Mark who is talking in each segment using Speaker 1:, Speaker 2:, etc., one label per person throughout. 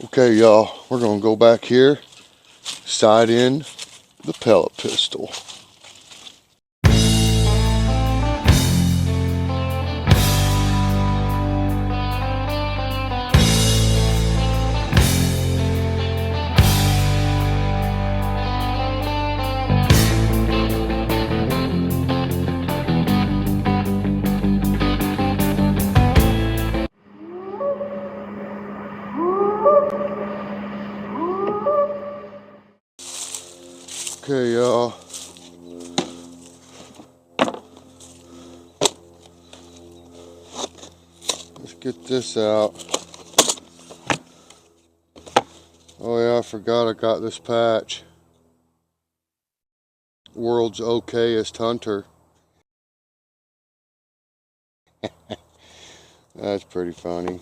Speaker 1: Okay, y'all, we're gonna go back here, sight in the pellet pistol. Okay, y'all. Let's get this out. Oh yeah, I forgot I got this patch. World's okayest hunter. That's pretty funny.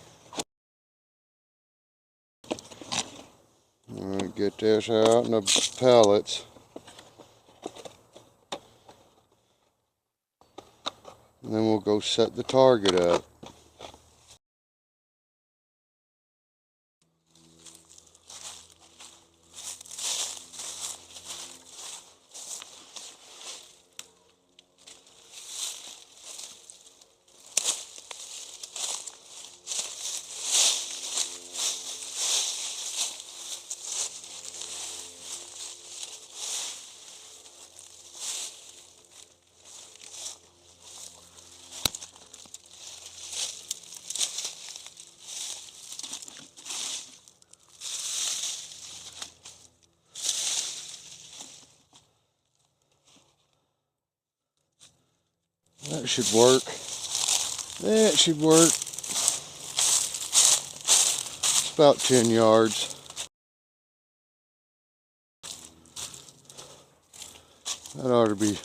Speaker 1: Alright, get this out in the pellets. And then we'll go set the target up. That should work. That should work. It's about 10 yards. That ought to be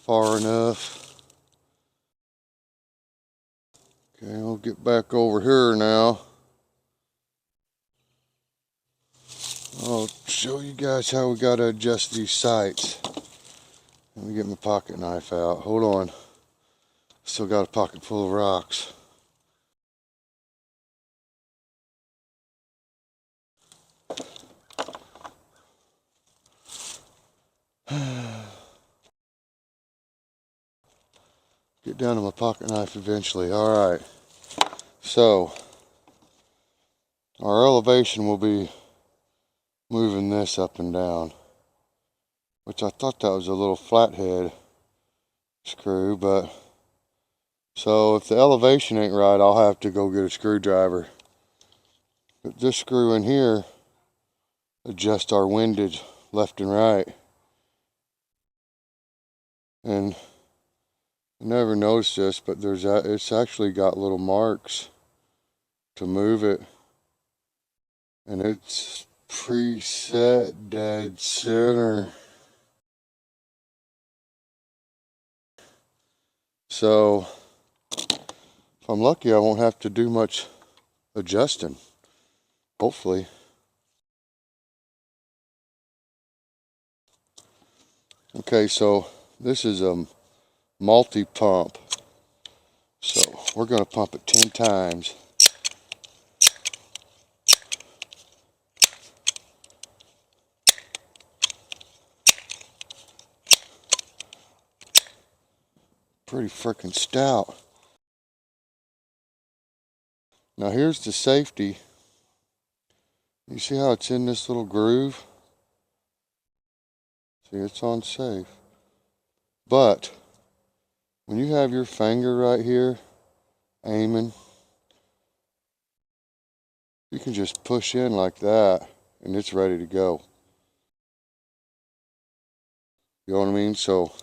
Speaker 1: far enough. Okay, we'll get back over here now. I'll show you guys how we gotta adjust these sights. Let me get my pocket knife out. Hold on. Still got a pocket full of rocks. Get down to my pocket knife eventually. Alright. So, our elevation will be moving this up and down. Which I thought that was a little flathead screw, but so if the elevation ain't right, I'll have to go get a screwdriver. But this screw in here adjusts our windage left and right. And I never noticed this, but it's actually got little marks to move it. And it's preset dead center. So if I'm lucky, I won't have to do much adjusting. Hopefully. Okay, so this is a multi-pump. So we're going to pump it 10 times. Pretty freaking stout. Now here's the safety. You see how it's in this little groove? See, it's on safe. But when you have your finger right here aiming, you can just push in like that and it's ready to go. You know what I mean? So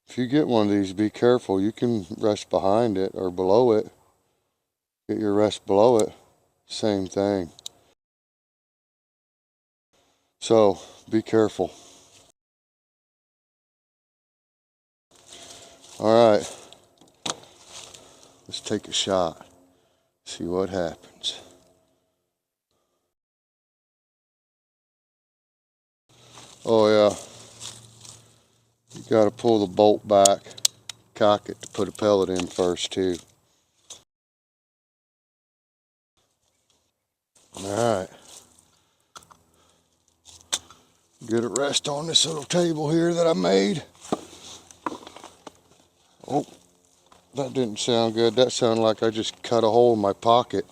Speaker 1: if you get one of these, be careful. You can rest behind it or below it. Get your rest below it. Same thing. So be careful. All right. Let's take a shot. See what happens. Oh yeah. You got to pull the bolt back, cock it to put a pellet in first too. Alright. Get a rest on this little table here that I made. Oh, that didn't sound good. That sounded like I just cut a hole in my pocket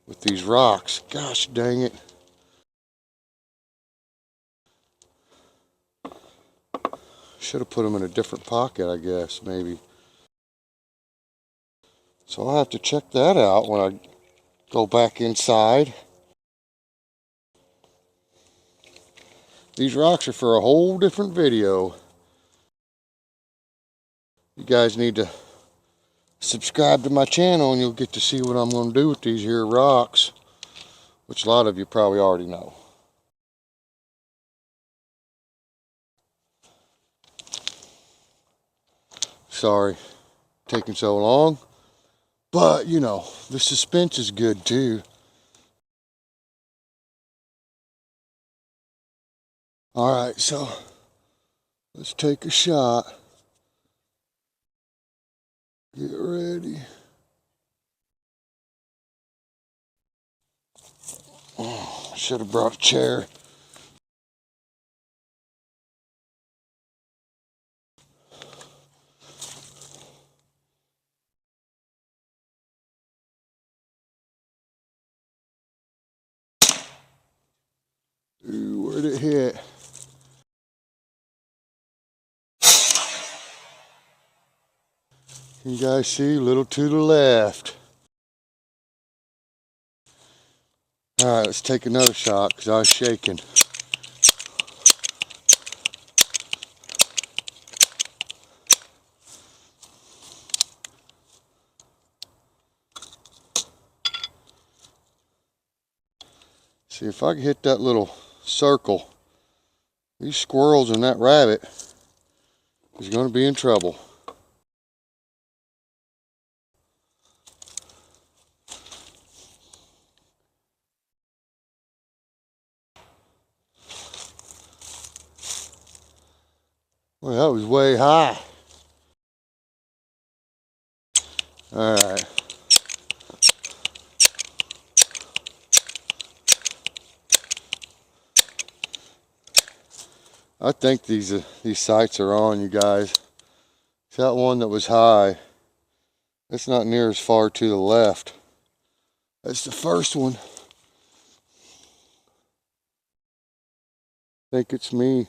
Speaker 1: with these rocks. Gosh dang it. Should have put them in a different pocket, I guess, maybe. So I'll have to check that out when I go back inside. These rocks are for a whole different video. You guys need to subscribe to my channel and you'll get to see what I'm going to do with these here rocks, which a lot of you probably already know. Sorry taking so long, but you know, the suspense is good too. Alright, so let's take a shot. Get ready. Oh, should have brought a chair. Ooh, where'd it hit? You guys see, a little to the left. Alright, let's take another shot because I was shaking. See if I can hit that little circle. These squirrels and that rabbit is going to be in trouble. Well, that was way high. Alright. I think these sights are on, you guys. That one that was high, it's not near as far to the left as the first one. I think it's me.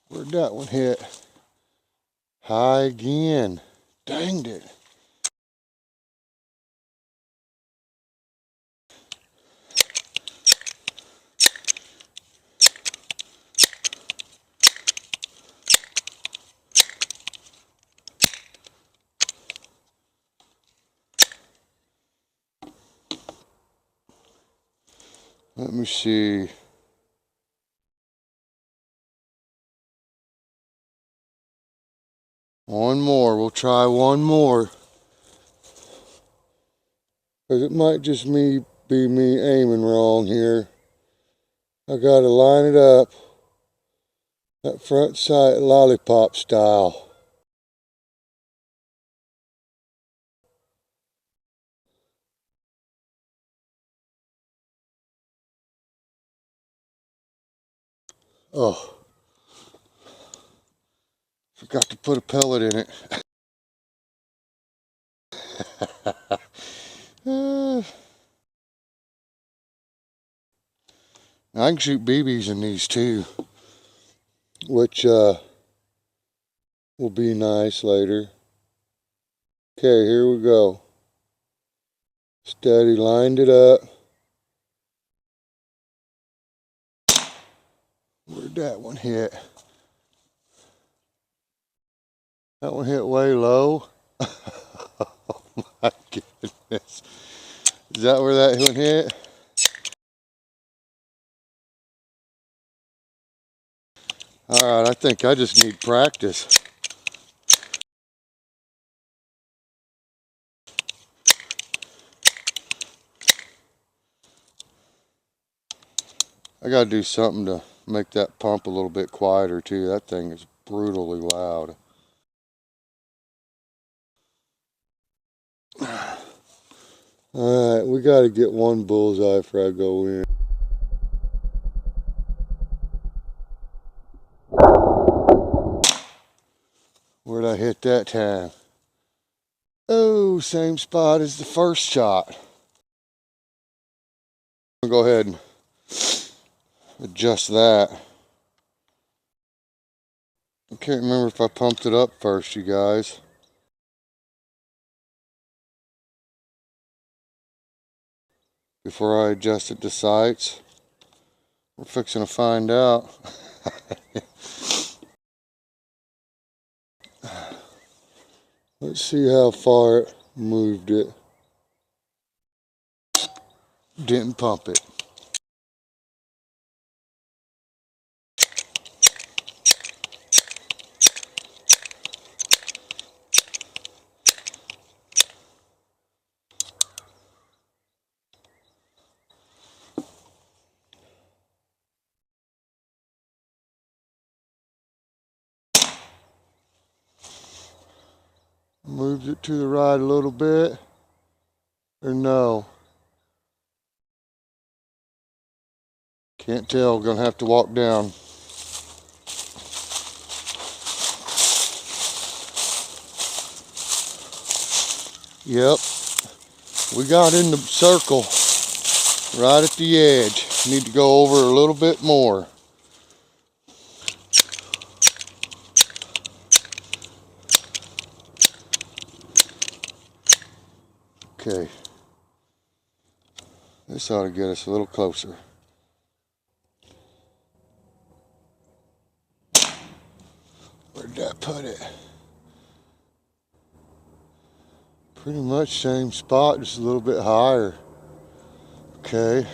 Speaker 1: Where'd that one hit? High again. Danged it. Let me see. One more. We'll try one more. Because it might just be me aiming wrong here. I got to line it up. That front sight lollipop style. Oh. Forgot to put a pellet in it. I can shoot BBs in these too, which will be nice later. Okay, here we go. Steady, lined it up. Where'd that one hit? That one hit way low. Oh my goodness. Is that where that one hit? Alright, I think I just need practice. I gotta do something to make that pump a little bit quieter too. That thing is brutally loud. Alright, we gotta get one bullseye before I go in. Where'd I hit that time? Oh, same spot as the first shot. I'll go ahead and adjust that. I can't remember if I pumped it up first, you guys. Before I adjusted the sights. We're fixing to find out. Let's see how far it moved it. Didn't pump it. Moved it to the right a little bit. Or no? Can't tell. Gonna have to walk down. Yep. We got in the circle right at the edge. Need to go over a little bit more. Okay. This ought to get us a little closer. Where'd that put it? Pretty much same spot, just a little bit higher. Okay.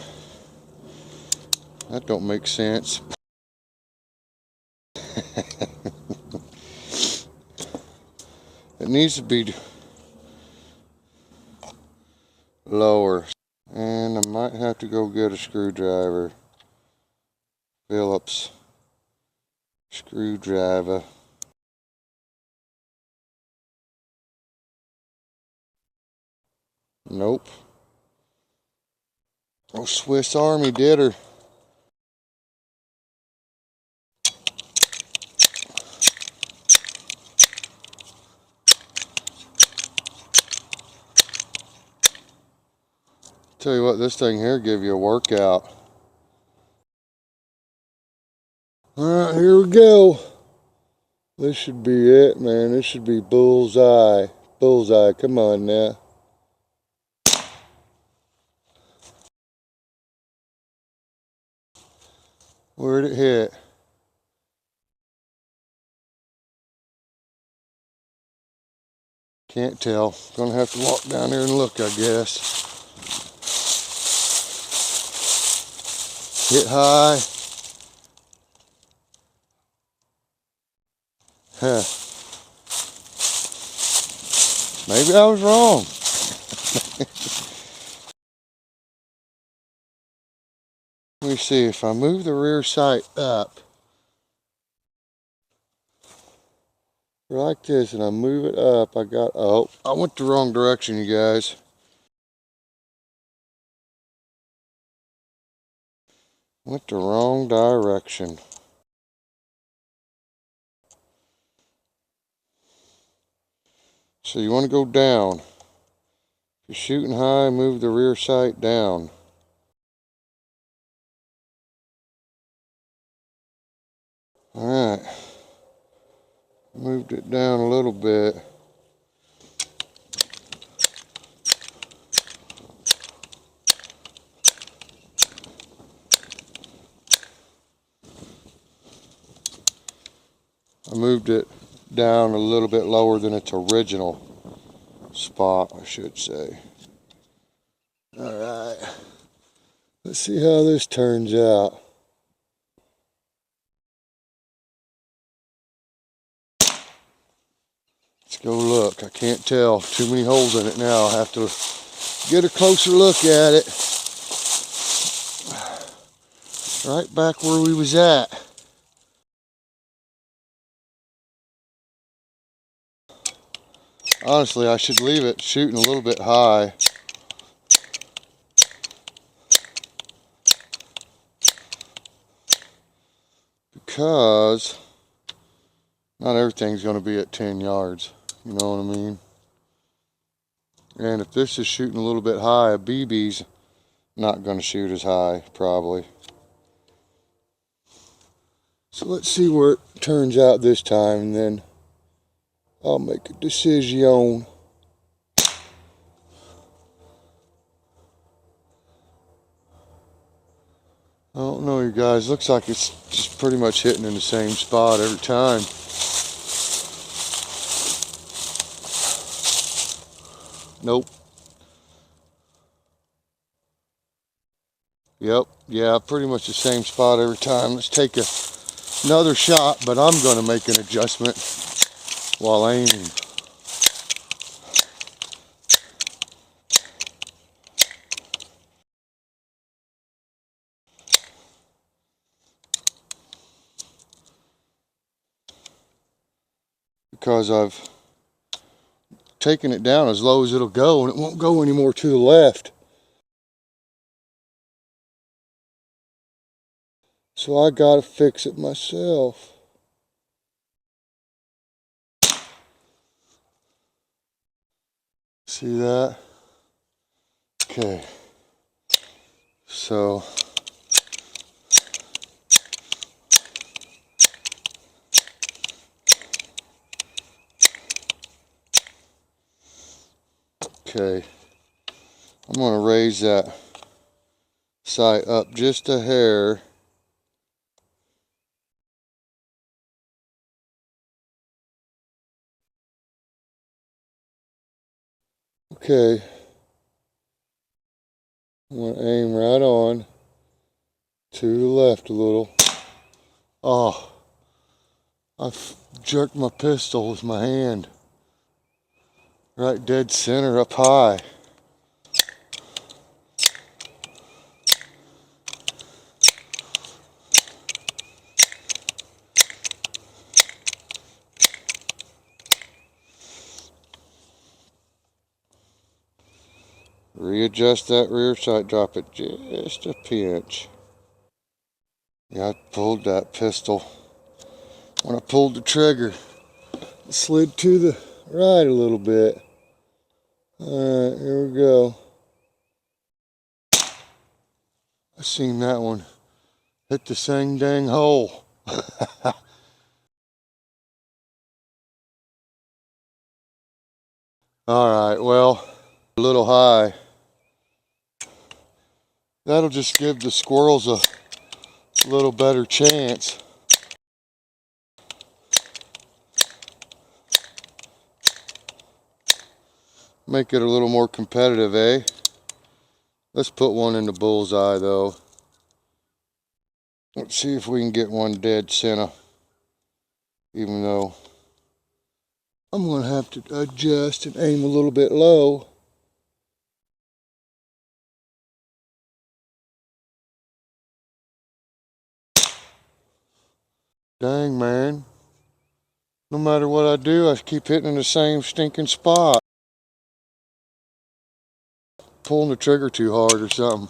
Speaker 1: That don't make sense. It needs to be lower. And I might have to go get a screwdriver. Phillips screwdriver. Nope. Oh, Swiss Army did her. Tell you what, this thing here give you a workout. Alright, here we go. This should be it, man. This should be bullseye. Bullseye, come on now. Where'd it hit? Can't tell. Gonna have to walk down there and look, I guess. Hit high. Huh. Maybe I was wrong. Let me see, if I move the rear sight up like this and I move it up, oh, I went the wrong direction, you guys. Went the wrong direction. So you want to go down. If you're shooting high, move the rear sight down. Alright. Moved it down a little bit. I moved it down a little bit lower than its original spot, I should say. Alright. Let's see how this turns out. Let's go look. I can't tell. Too many holes in it now. I'll have to get a closer look at it. Right back where we was at. Honestly, I should leave it shooting a little bit high. Because not everything's going to be at 10 yards. You know what I mean? And if this is shooting a little bit high, a BB's not going to shoot as high, probably. So let's see where it turns out this time, and then I'll make a decision. I don't know, you guys. Looks like it's just pretty much hitting in the same spot every time. Nope. Yep. Yeah, pretty much the same spot every time. Let's take another shot, but I'm going to make an adjustment while aiming. Because I've taken it down as low as it'll go, and it won't go any more to the left. So I gotta fix it myself. See that? Okay. So okay. I'm gonna raise that sight up just a hair. Okay. I'm gonna aim right on to the left a little. Oh, I've jerked my pistol with my hand. Right dead center up high. Readjust that rear sight, drop it just a pinch. Yeah, I pulled that pistol. When I pulled the trigger, it slid to the right a little bit. Alright, here we go. I seen that one hit the same dang hole. Alright, well, a little high. That'll just give the squirrels a little better chance. Make it a little more competitive, eh? Let's put one in the bullseye, though. Let's see if we can get one dead center. Even though I'm going to have to adjust and aim a little bit low. Dang, man. No matter what I do, I keep hitting in the same stinking spot. Pulling the trigger too hard or something.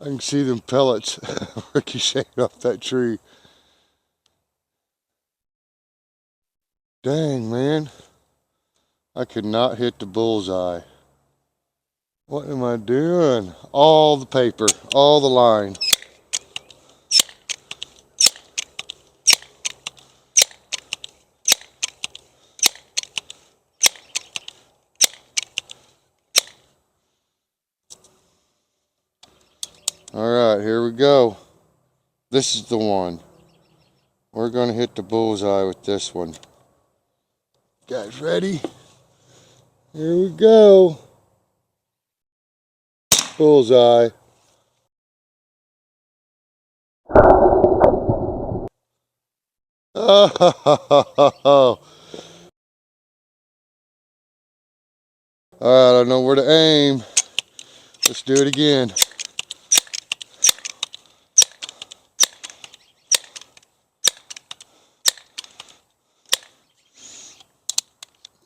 Speaker 1: I can see them pellets ricocheting off that tree. Dang, man. I could not hit the bullseye. What am I doing? All the paper, all the line. Alright, here we go. This is the one. We're going to hit the bullseye with this one. Guys ready? Here we go. Bullseye. Oh, Alright, I know where to aim. Let's do it again.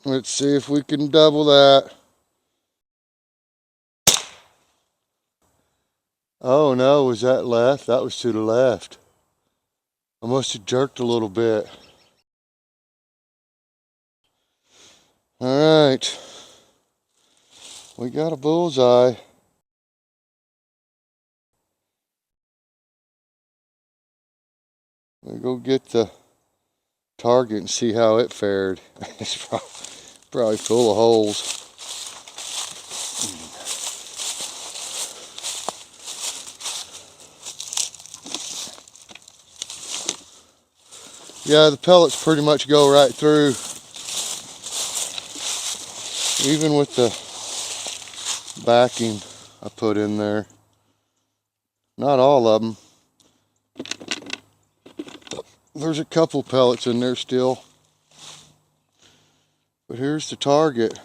Speaker 1: Let's see if we can double that. Oh no, was that left? That was to the left. I must have jerked a little bit. Alright. We got a bullseye. We'll go get the target and see how it fared. It's probably full of holes. Yeah, the pellets pretty much go right through. Even with the backing I put in there. Not all of them. There's a couple pellets in there still. But here's the target.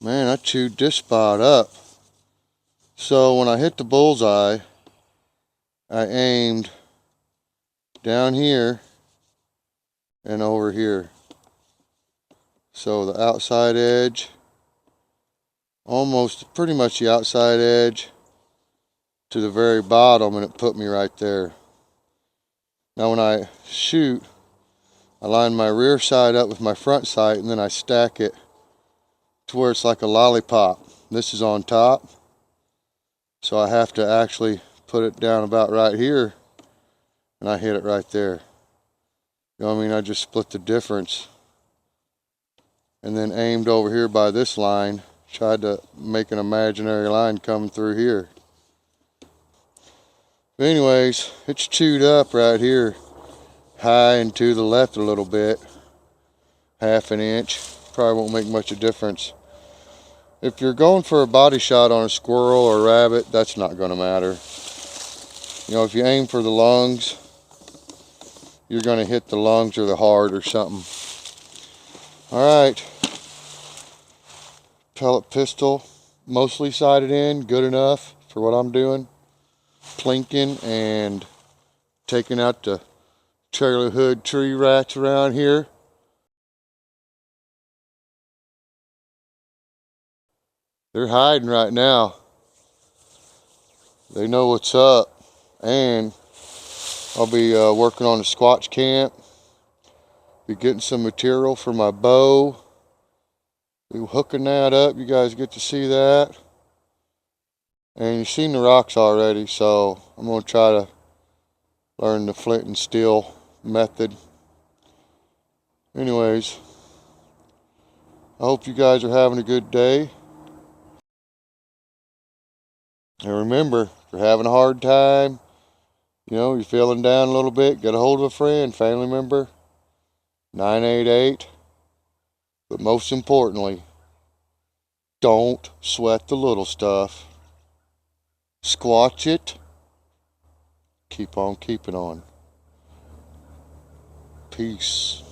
Speaker 1: Man, I chewed this spot up. So when I hit the bullseye, I aimed down here and over here. So the outside edge, almost pretty much the outside edge to the very bottom, and it put me right there. Now when I shoot, I line my rear sight up with my front sight, and then I stack it to where it's like a lollipop. This is on top, so I have to actually put it down about right here, and I hit it right there. You know what I mean? I just split the difference. And then aimed over here by this line, tried to make an imaginary line coming through here. But anyways, it's chewed up right here, high and to the left a little bit, half an inch. Probably won't make much of a difference. If you're going for a body shot on a squirrel or rabbit, that's not going to matter. You know, if you aim for the lungs, you're going to hit the lungs or the heart or something. Alright, pellet pistol, mostly sighted in, good enough for what I'm doing. Plinking and taking out the trailer hood tree rats around here. They're hiding right now. They know what's up. And I'll be working on a squatch camp. Be getting some material for my bow. Be hooking that up. You guys get to see that. And you've seen the rocks already, so I'm going to try to learn the flint and steel method. Anyways, I hope you guys are having a good day. And remember, if you're having a hard time, you know, you're feeling down a little bit, get a hold of a friend, family member, 988. But most importantly, don't sweat the little stuff. Squatch it. Keep on keeping on. Peace.